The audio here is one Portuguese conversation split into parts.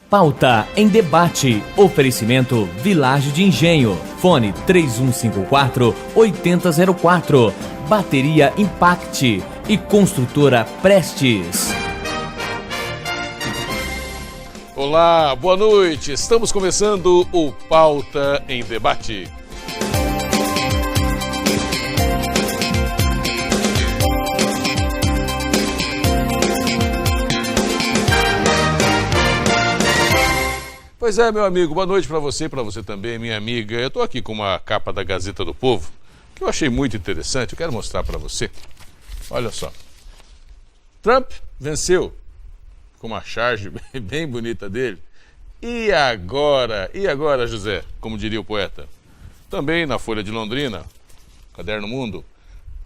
Pauta em debate. Oferecimento Vilagem de Engenho. Fone 3154-8004. Bateria Impact e Construtora Prestes. Olá, boa noite. Estamos começando o Pauta em Debate. Pois é, meu amigo, boa noite para você também, minha amiga. Eu estou aqui com uma capa da Gazeta do Povo, que eu achei muito interessante, eu quero mostrar para você. Olha só. Trump venceu, com uma charge bem bonita dele. E agora, José, como diria o poeta? Também na Folha de Londrina, Caderno Mundo,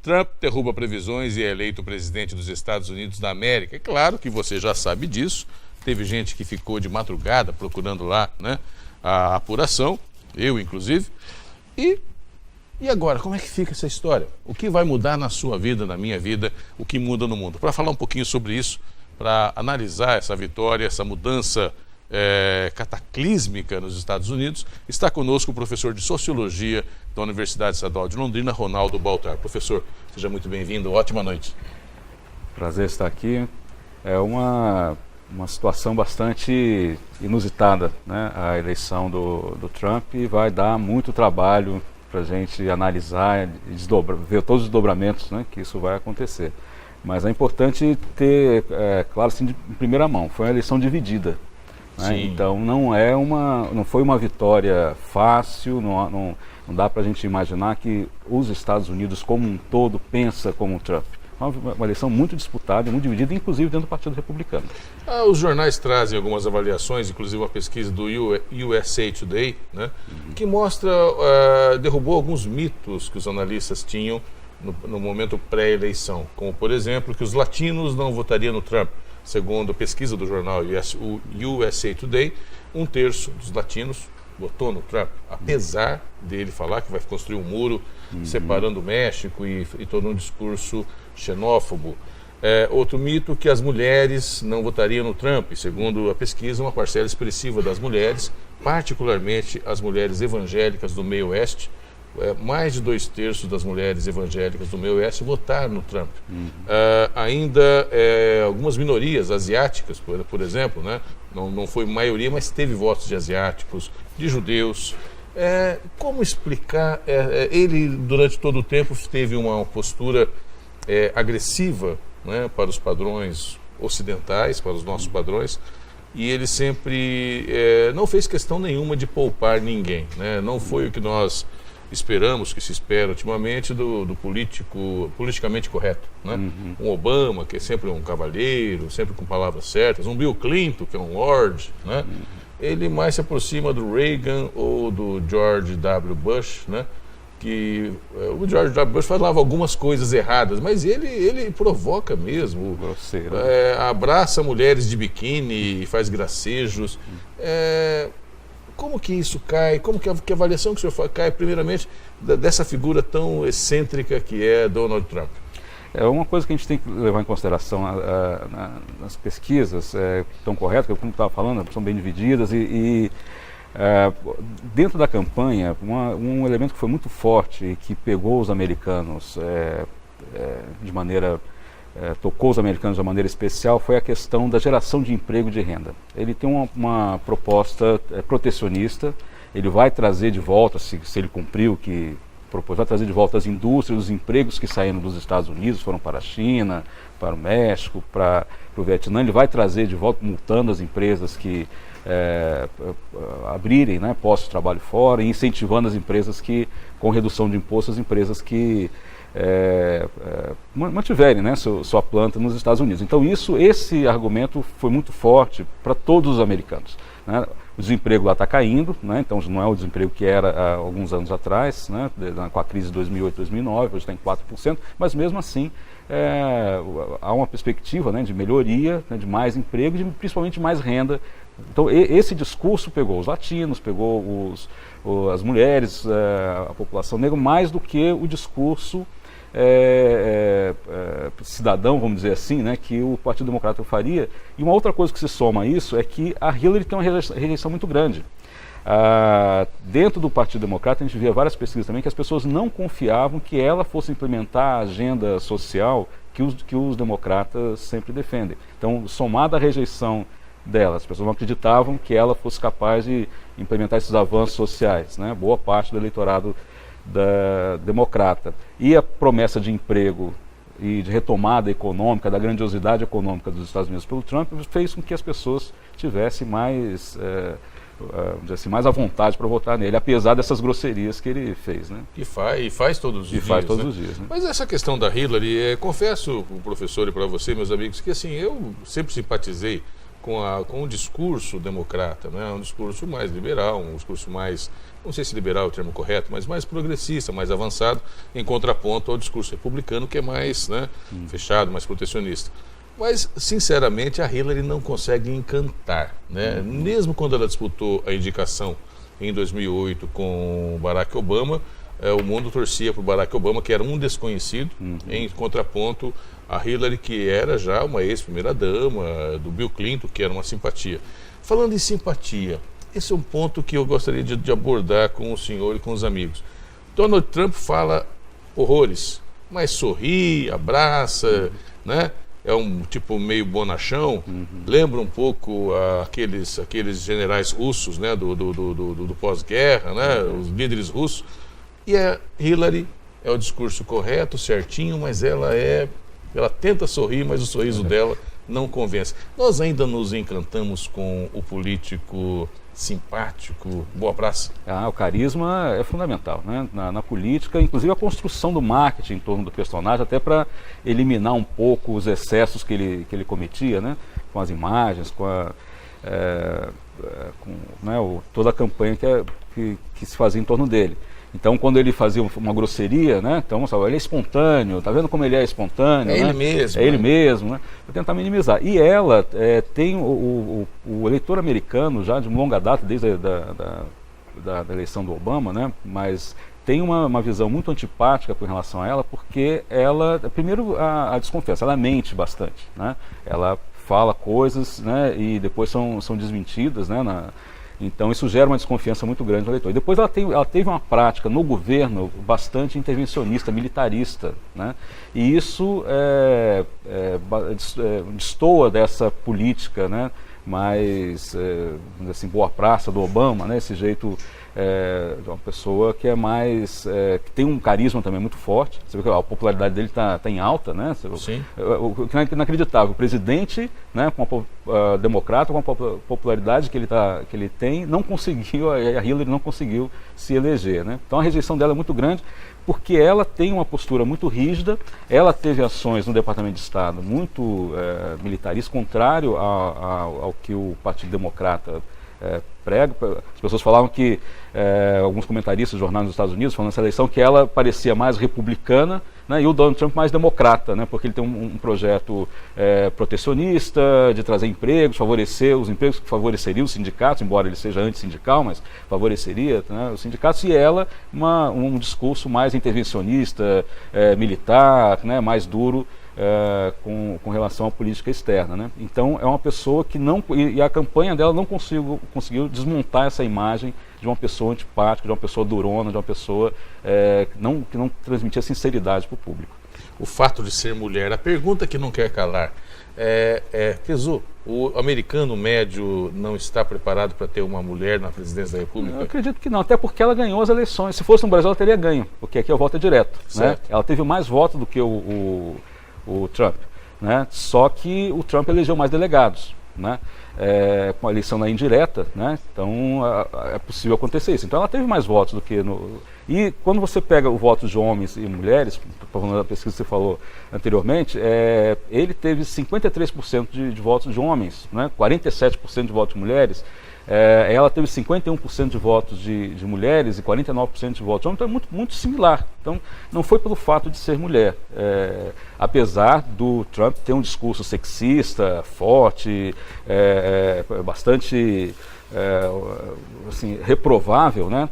Trump derruba previsões e é eleito presidente dos Estados Unidos da América. É claro que você já sabe disso. Teve gente que ficou de madrugada procurando lá, né, a apuração, eu inclusive. E agora, como é que fica essa história? O que vai mudar na sua vida, na minha vida, o que muda no mundo? Para falar um pouquinho sobre isso, para analisar essa vitória, essa mudança cataclísmica nos Estados Unidos, está conosco o professor de Sociologia da Universidade Estadual de Londrina, Ronaldo Baltar. Professor, seja muito bem-vindo, ótima noite. Prazer estar aqui. É uma situação bastante inusitada, né? A eleição do Trump vai dar muito trabalho para a gente analisar e ver todos os desdobramentos, né, que isso vai acontecer. Mas é importante ter, claro, assim, em primeira mão, foi uma eleição dividida. Né? Então não foi uma vitória fácil, não dá para a gente imaginar que os Estados Unidos como um todo pensa como o Trump. Uma eleição muito disputada, muito dividida, inclusive dentro do Partido Republicano. Os jornais trazem algumas avaliações, inclusive uma pesquisa do USA Today, né, que mostra, derrubou alguns mitos que os analistas tinham no momento pré-eleição, como, por exemplo, que os latinos não votariam no Trump. Segundo a pesquisa do jornal USA Today, 1/3 dos latinos votou no Trump, apesar dele falar que vai construir um muro separando o México e todo um discurso xenófobo. Outro mito, que as mulheres não votariam no Trump. Segundo a pesquisa, uma parcela expressiva das mulheres, particularmente as mulheres evangélicas do meio oeste, mais de 2/3 das mulheres evangélicas do meio oeste votaram no Trump. Ainda algumas minorias asiáticas, por exemplo, né? Não foi maioria, mas teve votos de asiáticos, de judeus. Como explicar? Ele, durante todo o tempo, teve uma postura agressiva, né, para os padrões ocidentais, para os nossos padrões, e ele sempre não fez questão nenhuma de poupar ninguém, né? Não foi o que nós esperamos, que se espera ultimamente do politicamente correto, né? Um Obama, que é sempre um cavalheiro, sempre com palavras certas, um Bill Clinton, que é um lord, né? Ele mais se aproxima do Reagan ou do George W. Bush, né? Que o George W. Bush falava algumas coisas erradas, mas ele provoca mesmo, grosseiro, abraça mulheres de biquíni e faz gracejos. Como que isso cai? Como que a avaliação que o senhor cai, primeiramente, dessa figura tão excêntrica que é Donald Trump? É uma coisa que a gente tem que levar em consideração nas pesquisas que estão corretas, que como estava falando, são bem divididas dentro da campanha, um elemento que foi muito forte e que pegou os americanos de maneira tocou os americanos de uma maneira especial foi a questão da geração de emprego e de renda. Ele tem uma proposta protecionista, ele vai trazer de volta, se ele cumprir o que propôs, vai trazer de volta as indústrias, os empregos que saíram dos Estados Unidos, foram para a China, para o México, para o Vietnã, ele vai trazer de volta, multando as empresas que abrirem, né, postos de trabalho fora e incentivando as empresas que, com redução de impostos, as empresas que mantiverem, né, sua planta nos Estados Unidos. Então esse argumento foi muito forte para todos os americanos, né? O desemprego lá está caindo, né? Então não é o desemprego que era há alguns anos atrás, né? Com a crise de 2008, 2009, hoje está em 4%, mas mesmo assim há uma perspectiva, né, de melhoria, né, de mais emprego e principalmente mais renda. Então esse discurso pegou os latinos, pegou as mulheres, a população negra, mais do que o discurso cidadão, vamos dizer assim, né, que o Partido Democrata faria. E uma outra coisa que se soma a isso é que a Hillary tem uma rejeição muito grande. Dentro do Partido Democrata, a gente via várias pesquisas também que as pessoas não confiavam que ela fosse implementar a agenda social que os democratas sempre defendem. Então, somada à rejeição dela, as pessoas não acreditavam que ela fosse capaz de implementar esses avanços sociais, né? Boa parte do eleitorado democrata. E a promessa de emprego e de retomada econômica, da grandiosidade econômica dos Estados Unidos pelo Trump, fez com que as pessoas tivessem mais mais à vontade para votar nele, apesar dessas grosserias que ele fez, né? E faz todos os dias. Faz todos né? os dias. Né? Mas essa questão da Hillary, confesso, professor, e para você, meus amigos, que assim, eu sempre simpatizei com o discurso democrata, né? Um discurso mais liberal, um discurso mais, não sei se liberal é o termo correto, mas mais progressista, mais avançado, em contraponto ao discurso republicano, que é mais, né, fechado, mais protecionista. Mas, sinceramente, a Hillary não consegue encantar, né? Mesmo quando ela disputou a indicação em 2008 com Barack Obama, o mundo torcia para o Barack Obama, que era um desconhecido, em contraponto a Hillary, que era já uma ex-primeira-dama, do Bill Clinton, que era uma simpatia. Falando em simpatia, esse é um ponto que eu gostaria de abordar com o senhor e com os amigos. Donald Trump fala horrores, mas sorri, abraça, né? É um tipo meio bonachão, lembra um pouco aqueles generais russos, né, do pós-guerra, né, os líderes russos. E a Hillary é o discurso correto, certinho, mas ela tenta sorrir, mas o sorriso dela não convence. Nós ainda nos encantamos com o político simpático, boa praça. O carisma é fundamental, né? Na política, inclusive a construção do marketing em torno do personagem, até para eliminar um pouco os excessos que ele cometia, né? Com as imagens, toda a campanha que se fazia em torno dele. Então, quando ele fazia uma grosseria, né? Então, ele é espontâneo, tá vendo como ele é espontâneo? É, né? Ele mesmo. É ele mesmo, né? Para tentar minimizar. E ela tem o eleitor americano já de longa data, desde da eleição do Obama, né? Mas tem uma visão muito antipática com relação a ela, porque ela, primeiro, a desconfiança, ela mente bastante, né? Ela fala coisas, né? E depois são desmentidas, né? Então isso gera uma desconfiança muito grande no eleitor. E depois ela teve uma prática no governo bastante intervencionista, militarista, né? E isso destoa dessa política, né, mais assim, boa praça do Obama, né? Esse jeito de uma pessoa que é mais que tem um carisma também muito forte. Você vê que a popularidade dele está em alta, né? Sim. O que é inacreditável, o presidente, né, com a democrata, com a popularidade que ele tem, não conseguiu, a Hillary não conseguiu se eleger, né? Então a rejeição dela é muito grande, porque ela tem uma postura muito rígida. Ela teve ações no Departamento de Estado muito militaristas, contrário ao que o Partido Democrata prega. As pessoas falavam que, alguns comentaristas de jornais dos Estados Unidos, falando nessa eleição, que ela parecia mais republicana, né, e o Donald Trump mais democrata, né, porque ele tem um projeto protecionista, de trazer empregos, favorecer os empregos que favoreceriam os sindicatos, embora ele seja antissindical, mas favoreceria, né, os sindicatos, e ela um discurso mais intervencionista, militar, né, mais duro, com relação à política externa, né? Então é uma pessoa que não, e a campanha dela não conseguiu desmontar essa imagem de uma pessoa antipática, de uma pessoa durona, de uma pessoa que não transmitia sinceridade para o público. O fato de ser mulher, a pergunta que não quer calar, Pesu, o americano médio não está preparado para ter uma mulher na presidência da República? Eu acredito que não, até porque ela ganhou as eleições. Se fosse no Brasil, ela teria ganho, porque aqui o voto é direto, né? Ela teve mais votos do que o Trump, né? Só que o Trump elegeu mais delegados, né? Com a eleição indireta, né? Então é possível acontecer isso. Então ela teve mais votos do que E quando você pega o voto de homens e mulheres, falando da pesquisa que você falou anteriormente, ele teve 53% de votos de homens, né? 47% de votos de mulheres. Ela teve 51% de votos de mulheres e 49% de votos de homens, então é muito, muito similar. Então não foi pelo fato de ser mulher, apesar do Trump ter um discurso sexista, forte, bastante assim, reprovável, né?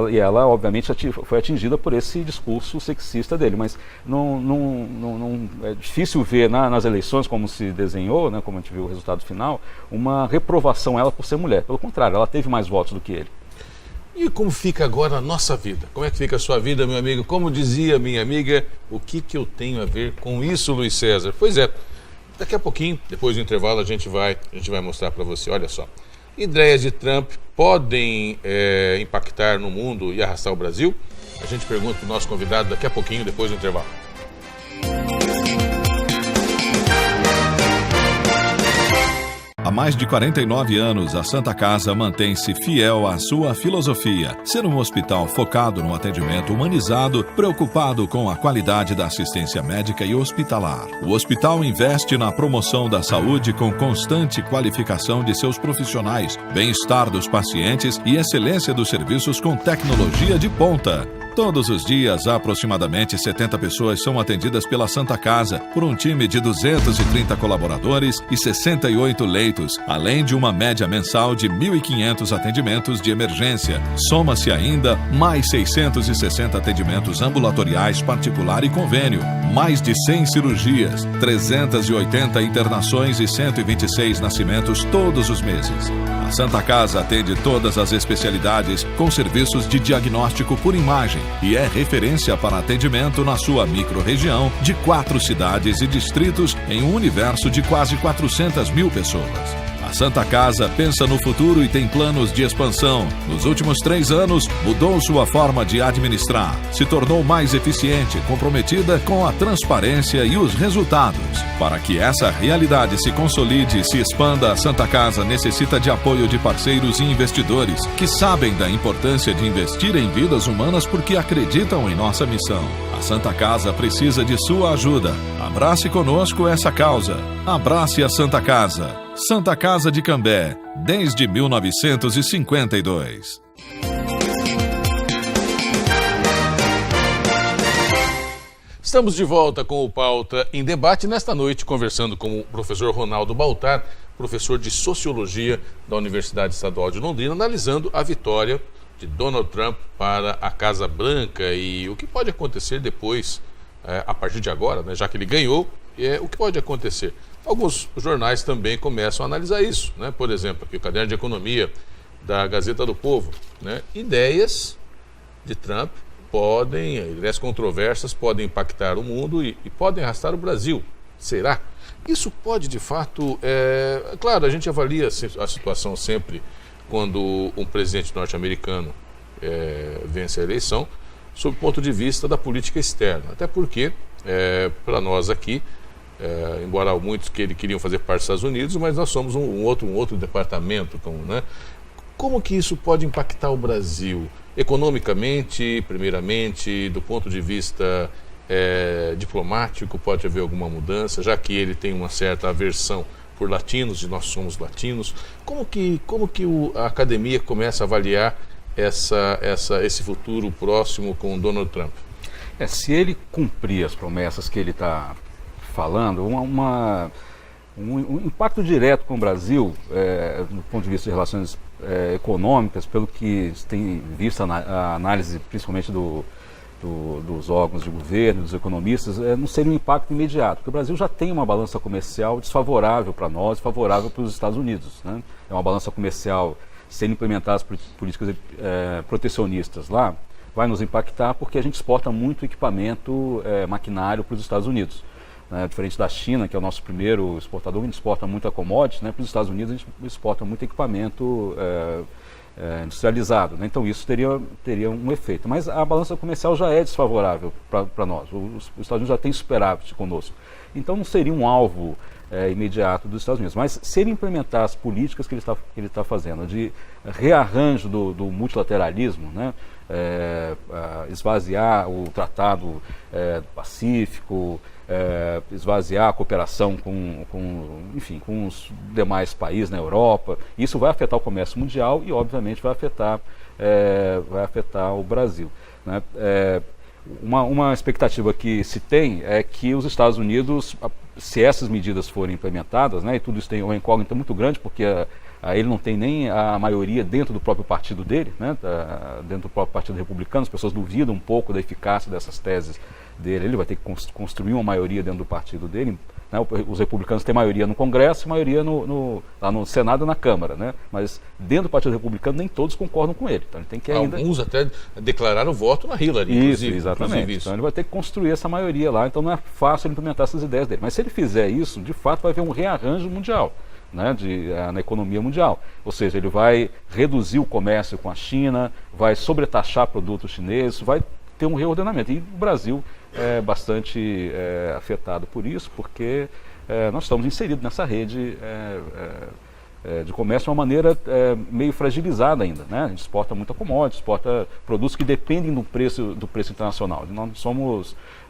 e ela obviamente foi atingida por esse discurso sexista dele, mas não é difícil ver nas eleições, como se desenhou, né, como a gente viu o resultado final, uma reprovação a ela por ser mulher. Pelo contrário, ela teve mais votos do que ele. E como fica agora a nossa vida? Como é que fica a sua vida, meu amigo? Como dizia minha amiga, o que eu tenho a ver com isso, Luiz César? Pois é, daqui a pouquinho, depois do intervalo, a gente vai mostrar para você. Olha só, ideias de Trump podem impactar no mundo e arrastar o Brasil? A gente pergunta para o nosso convidado daqui a pouquinho, depois do intervalo. Há mais de 49 anos, a Santa Casa mantém-se fiel à sua filosofia, ser um hospital focado no atendimento humanizado, preocupado com a qualidade da assistência médica e hospitalar. O hospital investe na promoção da saúde com constante qualificação de seus profissionais, bem-estar dos pacientes e excelência dos serviços com tecnologia de ponta. Todos os dias, aproximadamente 70 pessoas são atendidas pela Santa Casa, por um time de 230 colaboradores e 68 leitos, além de uma média mensal de 1.500 atendimentos de emergência. Soma-se ainda mais 660 atendimentos ambulatoriais particular e convênio, mais de 100 cirurgias, 380 internações e 126 nascimentos todos os meses. A Santa Casa atende todas as especialidades com serviços de diagnóstico por imagem e é referência para atendimento na sua microrregião de 4 cidades e distritos em um universo de quase 400 mil pessoas. A Santa Casa pensa no futuro e tem planos de expansão. Nos últimos 3 anos, mudou sua forma de administrar, se tornou mais eficiente, comprometida com a transparência e os resultados. Para que essa realidade se consolide e se expanda, a Santa Casa necessita de apoio de parceiros e investidores que sabem da importância de investir em vidas humanas porque acreditam em nossa missão. A Santa Casa precisa de sua ajuda. Abrace conosco essa causa. Abrace a Santa Casa. Santa Casa de Cambé, desde 1952. Estamos de volta com o Pauta em Debate, nesta noite conversando com o professor Ronaldo Baltar, professor de Sociologia da Universidade Estadual de Londrina, analisando a vitória de Donald Trump para a Casa Branca e o que pode acontecer depois, a partir de agora, né, já que ele ganhou, o que pode acontecer. Alguns jornais também começam a analisar isso, né? Por exemplo, aqui o Caderno de Economia da Gazeta do Povo, né? Ideias de Trump ideias controversas podem impactar o mundo e podem arrastar o Brasil. Será? Isso pode, de fato, claro, a gente avalia a situação sempre quando um presidente norte-americano vence a eleição, sob o ponto de vista da política externa. Até porque, para nós aqui, embora muitos queriam fazer parte dos Estados Unidos, mas nós somos um outro departamento. Né? Como que isso pode impactar o Brasil? Economicamente, primeiramente, do ponto de vista diplomático, pode haver alguma mudança, já que ele tem uma certa aversão por latinos, e nós somos latinos. Como que a academia começa a avaliar esse futuro próximo com o Donald Trump? Se ele cumprir as promessas que ele está falando, um impacto direto com o Brasil, do ponto de vista de relações econômicas, pelo que se tem visto a análise principalmente dos órgãos de governo, dos economistas, não seria um impacto imediato, porque o Brasil já tem uma balança comercial desfavorável para nós e favorável para os Estados Unidos, né? É uma balança comercial, sendo implementadas políticas protecionistas lá, vai nos impactar porque a gente exporta muito equipamento, maquinário para os Estados Unidos. Diferente da China, que é o nosso primeiro exportador, a gente exporta muita commodity, né? Para os Estados Unidos a gente exporta muito equipamento industrializado, né? Então isso teria um efeito. Mas a balança comercial já é desfavorável para nós, os Estados Unidos já tem superávit conosco. Então não seria um alvo imediato dos Estados Unidos. Mas se ele implementar as políticas que ele está fazendo, de rearranjo do multilateralismo, né? Esvaziar o Tratado Pacífico, esvaziar a cooperação com os demais países na Europa. Isso vai afetar o comércio mundial e, obviamente, vai afetar o Brasil, né? Uma expectativa que se tem é que os Estados Unidos, se essas medidas forem implementadas, né, e tudo isso tem uma incógnita muito grande, porque ele não tem nem a maioria dentro do próprio partido dele, né, dentro do próprio Partido Republicano. As pessoas duvidam um pouco da eficácia dessas teses dele. Ele vai ter que construir uma maioria dentro do partido dele. Né, os republicanos têm maioria no Congresso e maioria lá no Senado e na Câmara, né, mas dentro do Partido Republicano nem todos concordam com ele. Então ele tem que ainda... Alguns até declararam voto na Hillary, exatamente. Então ele vai ter que construir essa maioria lá, então não é fácil ele implementar essas ideias dele. Mas se ele fizer isso, de fato vai haver um rearranjo mundial, né, na economia mundial. Ou seja, ele vai reduzir o comércio com a China, vai sobretaxar produtos chineses, vai ter um reordenamento. E o Brasil é bastante afetado por isso, porque nós estamos inseridos nessa rede de comércio de uma maneira meio fragilizada ainda, né? A gente exporta muita commodity, exporta produtos que dependem do preço internacional.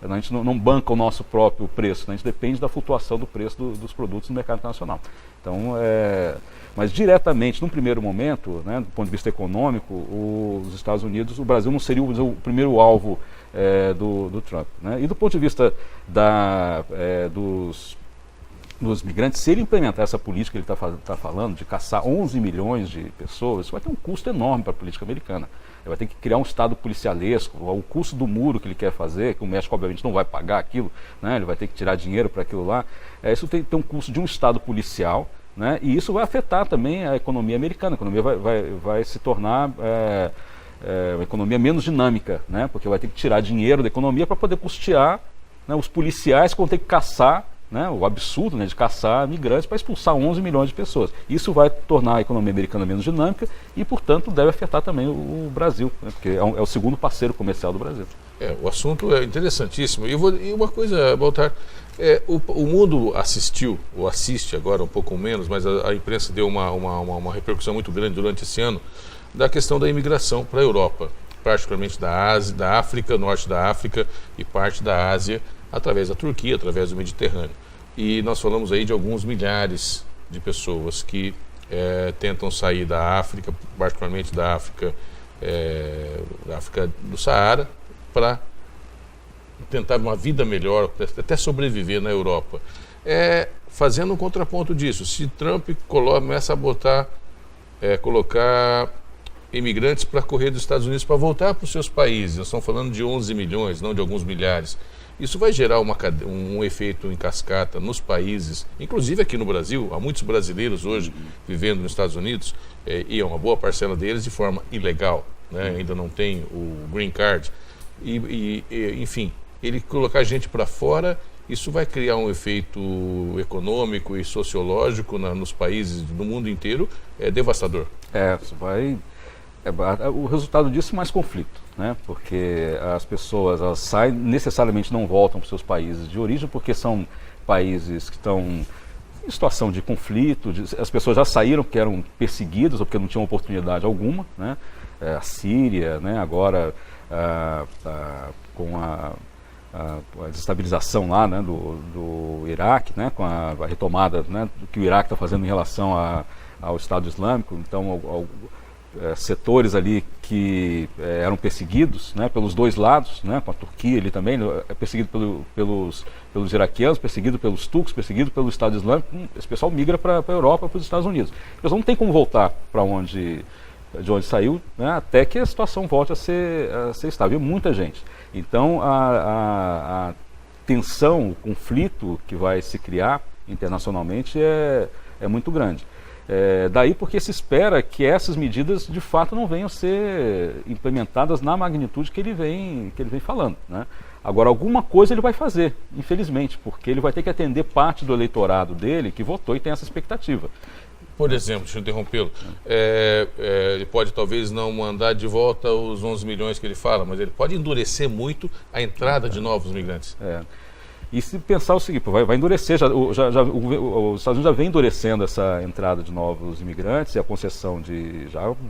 A gente não banca o nosso próprio preço, né? A gente depende da flutuação do preço dos produtos no mercado internacional. Então, mas diretamente, num primeiro momento, né, do ponto de vista econômico, os Estados Unidos, o Brasil não seria o primeiro alvo do Trump, né? E do ponto de vista dos migrantes, se ele implementar essa política que ele está falando, de caçar 11 milhões de pessoas, isso vai ter um custo enorme para a política americana. Ele vai ter que criar um Estado policialesco, o custo do muro que ele quer fazer, que o México obviamente não vai pagar aquilo, né? Ele vai ter que tirar dinheiro para aquilo lá. Isso tem um custo de um Estado policial, né? E isso vai afetar também a economia americana. A economia vai se tornar uma economia menos dinâmica, né? Porque vai ter que tirar dinheiro da economia para poder custear, né, os policiais que vão ter que caçar, né, o absurdo, né, de caçar migrantes para expulsar 11 milhões de pessoas. Isso vai tornar a economia americana menos dinâmica e, portanto, deve afetar também o Brasil, né, porque é o segundo parceiro comercial do Brasil. O assunto é interessantíssimo. E uma coisa, Baltar, o mundo assistiu, ou assiste agora um pouco menos, mas a imprensa deu uma repercussão muito grande durante esse ano, da questão da imigração para a Europa, particularmente da África, norte da África e parte da Ásia, através da Turquia, através do Mediterrâneo. E nós falamos aí de alguns milhares de pessoas que tentam sair da África, particularmente da África do Saara, para tentar uma vida melhor, até sobreviver na Europa. Fazendo um contraponto disso, se Trump começa a colocar imigrantes para correr dos Estados Unidos para voltar para os seus países, nós estamos falando de 11 milhões, não de alguns milhares, isso vai gerar um efeito em cascata nos países, inclusive aqui no Brasil. Há muitos brasileiros hoje vivendo nos Estados Unidos, e uma boa parcela deles de forma ilegal, né? Ainda não tem o green card, enfim, ele colocar gente para fora, isso vai criar um efeito econômico e sociológico nos países do mundo inteiro devastador. Isso vai... o resultado disso é mais conflito, né? Porque as pessoas, elas saem, necessariamente não voltam para os seus países de origem, porque são países que estão em situação de conflito, as pessoas já saíram porque eram perseguidas ou porque não tinham oportunidade alguma, né? A Síria, né? Agora com a desestabilização lá, né, do Iraque, né, com a retomada, né, do que o Iraque está fazendo em relação ao Estado Islâmico. Então, setores ali que eram perseguidos, né, pelos dois lados, né, com a Turquia ali também, perseguido pelos iraquianos, perseguido pelos turcos, perseguido pelo Estado Islâmico. Esse pessoal migra para a Europa, para os Estados Unidos. O pessoal não tem como voltar de onde saiu, né, até que a situação volte a ser estável. E muita gente. Então, a tensão, o conflito que vai se criar internacionalmente é muito grande. Daí porque se espera que essas medidas de fato não venham a ser implementadas na magnitude que ele vem falando, né? Agora, alguma coisa ele vai fazer, infelizmente, porque ele vai ter que atender parte do eleitorado dele que votou e tem essa expectativa. Por exemplo, deixa eu interrompê-lo, ele pode talvez não mandar de volta os 11 milhões que ele fala, mas ele pode endurecer muito a entrada de novos migrantes. E se pensar o seguinte, vai endurecer, os Estados Unidos já vem endurecendo essa entrada de novos imigrantes e a concessão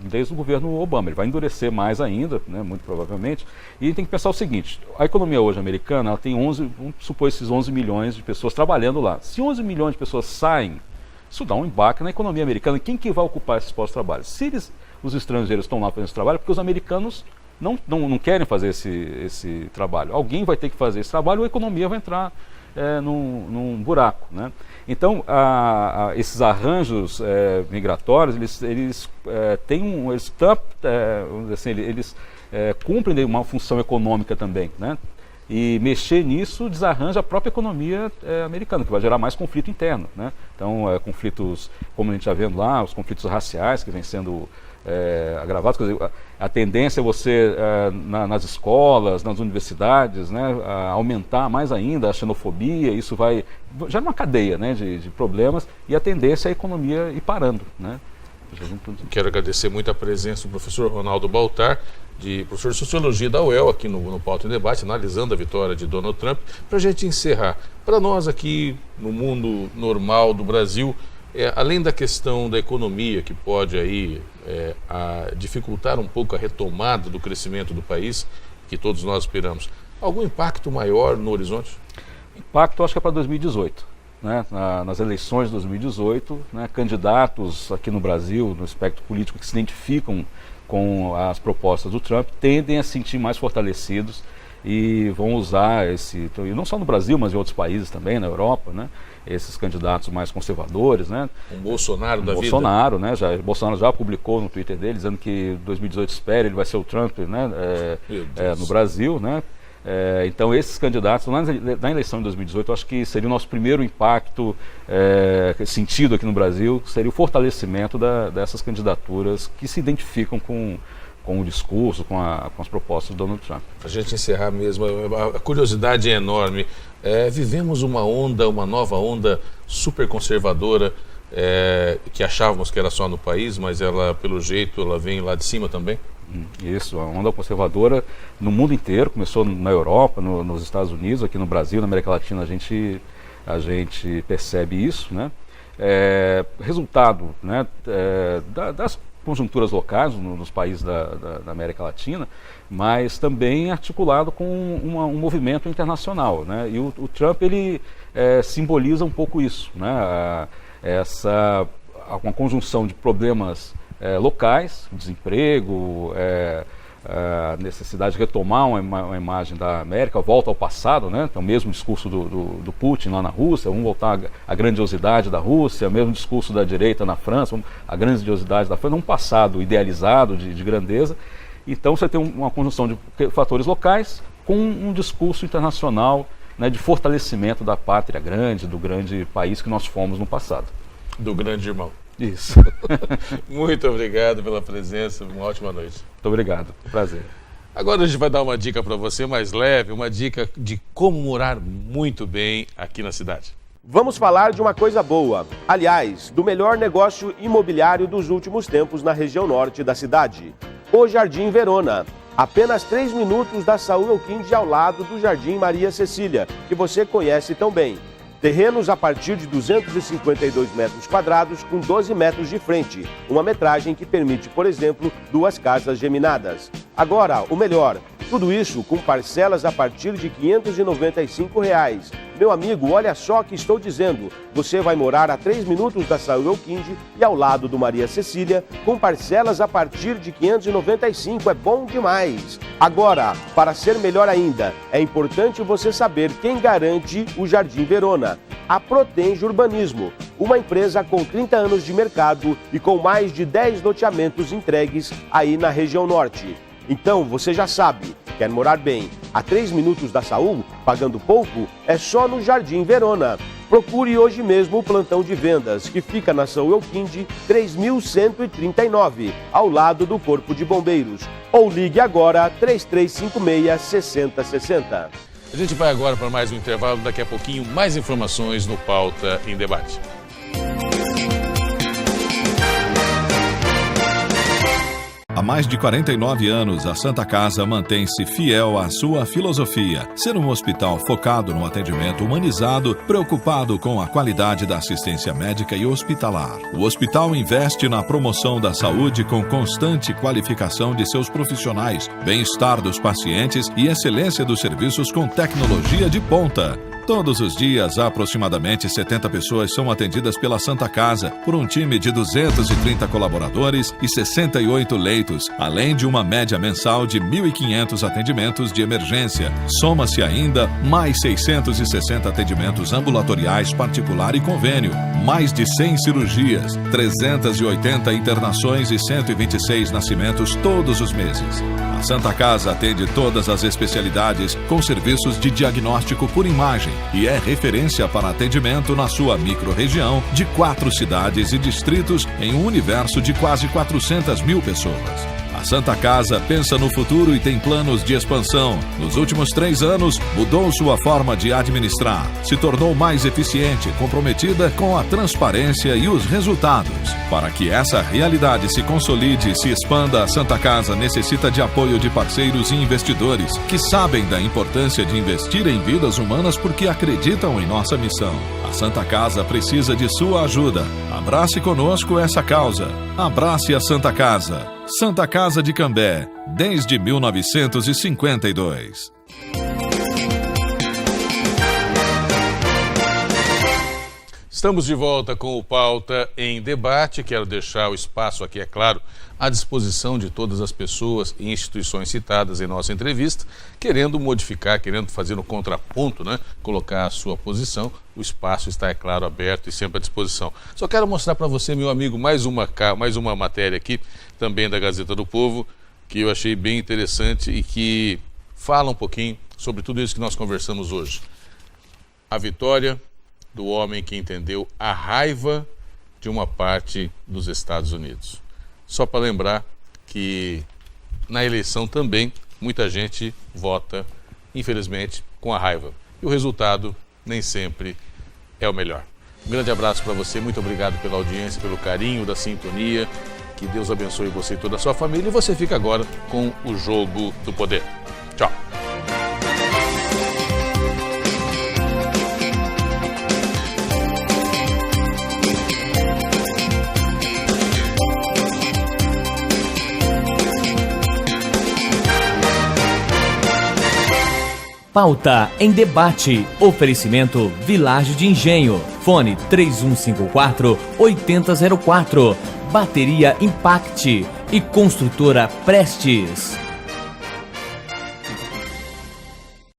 desde o governo Obama. Ele vai endurecer mais ainda, né, muito provavelmente. E tem que pensar o seguinte, a economia hoje americana, ela tem vamos supor esses 11 milhões de pessoas trabalhando lá. Se 11 milhões de pessoas saem, isso dá um impacto na economia americana. Quem que vai ocupar esses postos de trabalho? Se os estrangeiros estão lá fazendo esse trabalho, porque os americanos não querem fazer esse trabalho. Alguém vai ter que fazer esse trabalho ou a economia vai entrar num buraco, né? Então, esses arranjos migratórios, eles cumprem uma função econômica também, né? E mexer nisso desarranja a própria economia americana, que vai gerar mais conflito interno, né? Então, conflitos, como a gente está vendo lá, os conflitos raciais que vêm sendo agravados. Quer dizer, a tendência é você, nas escolas, nas universidades, né, aumentar mais ainda a xenofobia. Isso vai já numa cadeia, né, de problemas, e a tendência é a economia ir parando, né? Quero agradecer muito a presença do professor Ronaldo Baltar, professor de Sociologia da UEL, aqui no Pauta em Debate, analisando a vitória de Donald Trump. Para a gente encerrar, para nós aqui no mundo normal do Brasil, além da questão da economia, que pode aí dificultar um pouco a retomada do crescimento do país, que todos nós esperamos, algum impacto maior no horizonte? Impacto, acho que é para 2018. Né, nas eleições de 2018, né, candidatos aqui no Brasil, no espectro político, que se identificam com as propostas do Trump, tendem a se sentir mais fortalecidos e vão usar e não só no Brasil, mas em outros países também, na Europa, né, esses candidatos mais conservadores, né. O Bolsonaro da vida. Bolsonaro, né, Bolsonaro já publicou no Twitter dele, dizendo que 2018 espera, ele vai ser o Trump, né, no Brasil, né. Então esses candidatos, na eleição de 2018, eu acho que seria o nosso primeiro impacto sentido aqui no Brasil, seria o fortalecimento dessas candidaturas que se identificam com o discurso, com as propostas do Donald Trump. Para a gente encerrar mesmo, a curiosidade é enorme. Vivemos uma nova onda super conservadora, que achávamos que era só no país, mas ela, pelo jeito, ela vem lá de cima também. Isso, a onda conservadora no mundo inteiro, começou na Europa, nos Estados Unidos, aqui no Brasil, na América Latina a gente percebe isso, né? Resultado, né, das conjunturas locais nos países da América Latina, mas também articulado com um movimento internacional, né? E o Trump, ele simboliza um pouco isso, né? Uma conjunção de problemas locais, desemprego, a necessidade de retomar uma imagem da América, volta ao passado, né? Então, o mesmo discurso do Putin lá na Rússia, vamos voltar à grandiosidade da Rússia, o mesmo discurso da direita na França, a grandiosidade da França, um passado idealizado de grandeza. Então, você tem uma conjunção de fatores locais com um discurso internacional, né, de fortalecimento da pátria grande, do grande país que nós fomos no passado. Do grande irmão. Isso. Muito obrigado pela presença, uma ótima noite. Muito obrigado, prazer. Agora a gente vai dar uma dica para você mais leve, uma dica de como morar muito bem aqui na cidade. Vamos falar de uma coisa boa, aliás, do melhor negócio imobiliário dos últimos tempos na região norte da cidade, o Jardim Verona. Apenas 3 minutos da Saúl Elquinde ao lado do Jardim Maria Cecília, que você conhece tão bem. Terrenos a partir de 252 metros quadrados com 12 metros de frente, uma metragem que permite, por exemplo, 2 casas geminadas. Agora, o melhor, tudo isso com parcelas a partir de R$ 595. Meu amigo, olha só o que estou dizendo. Você vai morar a 3 minutos da Saúl Elquinde e ao lado do Maria Cecília, com parcelas a partir de R$ 595. É bom demais. Agora, para ser melhor ainda, é importante você saber quem garante o Jardim Verona. A Protenge Urbanismo, uma empresa com 30 anos de mercado e com mais de 10 loteamentos entregues aí na região norte. Então, você já sabe, quer morar bem a 3 minutos da Saúl, pagando pouco? É só no Jardim Verona. Procure hoje mesmo o plantão de vendas, que fica na Saúl Elquinde 3139, ao lado do Corpo de Bombeiros. Ou ligue agora 3356-6060. A gente vai agora para mais um intervalo, daqui a pouquinho mais informações no Pauta em Debate. Há mais de 49 anos, a Santa Casa mantém-se fiel à sua filosofia, ser um hospital focado no atendimento humanizado, preocupado com a qualidade da assistência médica e hospitalar. O hospital investe na promoção da saúde com constante qualificação de seus profissionais, bem-estar dos pacientes e excelência dos serviços com tecnologia de ponta. Todos os dias, aproximadamente 70 pessoas são atendidas pela Santa Casa, por um time de 230 colaboradores e 68 leitos, além de uma média mensal de 1.500 atendimentos de emergência. Soma-se ainda mais 660 atendimentos ambulatoriais particular e convênio, mais de 100 cirurgias, 380 internações e 126 nascimentos todos os meses. A Santa Casa atende todas as especialidades com serviços de diagnóstico por imagem e é referência para atendimento na sua microrregião de 4 cidades e distritos em um universo de quase 400 mil pessoas. A Santa Casa pensa no futuro e tem planos de expansão. Nos últimos 3 anos, mudou sua forma de administrar, se tornou mais eficiente, comprometida com a transparência e os resultados. Para que essa realidade se consolide e se expanda, a Santa Casa necessita de apoio de parceiros e investidores que sabem da importância de investir em vidas humanas porque acreditam em nossa missão. A Santa Casa precisa de sua ajuda. Abrace conosco essa causa. Abrace a Santa Casa. Santa Casa de Cambé, desde 1952. Estamos de volta com o Pauta em Debate. Quero deixar o espaço aqui, é claro, à disposição de todas as pessoas e instituições citadas em nossa entrevista, querendo modificar, querendo fazer no contraponto, né? Colocar a sua posição. O espaço está, é claro, aberto e sempre à disposição. Só quero mostrar para você, meu amigo, mais uma matéria aqui, também da Gazeta do Povo, que eu achei bem interessante e que fala um pouquinho sobre tudo isso que nós conversamos hoje. A vitória do homem que entendeu a raiva de uma parte dos Estados Unidos. Só para lembrar que na eleição também muita gente vota, infelizmente, com a raiva. E o resultado nem sempre é o melhor. Um grande abraço para você, muito obrigado pela audiência, pelo carinho, da sintonia. Que Deus abençoe você e toda a sua família. E você fica agora com o Jogo do Poder. Tchau. Pauta em Debate. Oferecimento Vilagem de Engenho. Fone 3154-8004. Bateria Impact e Construtora Prestes.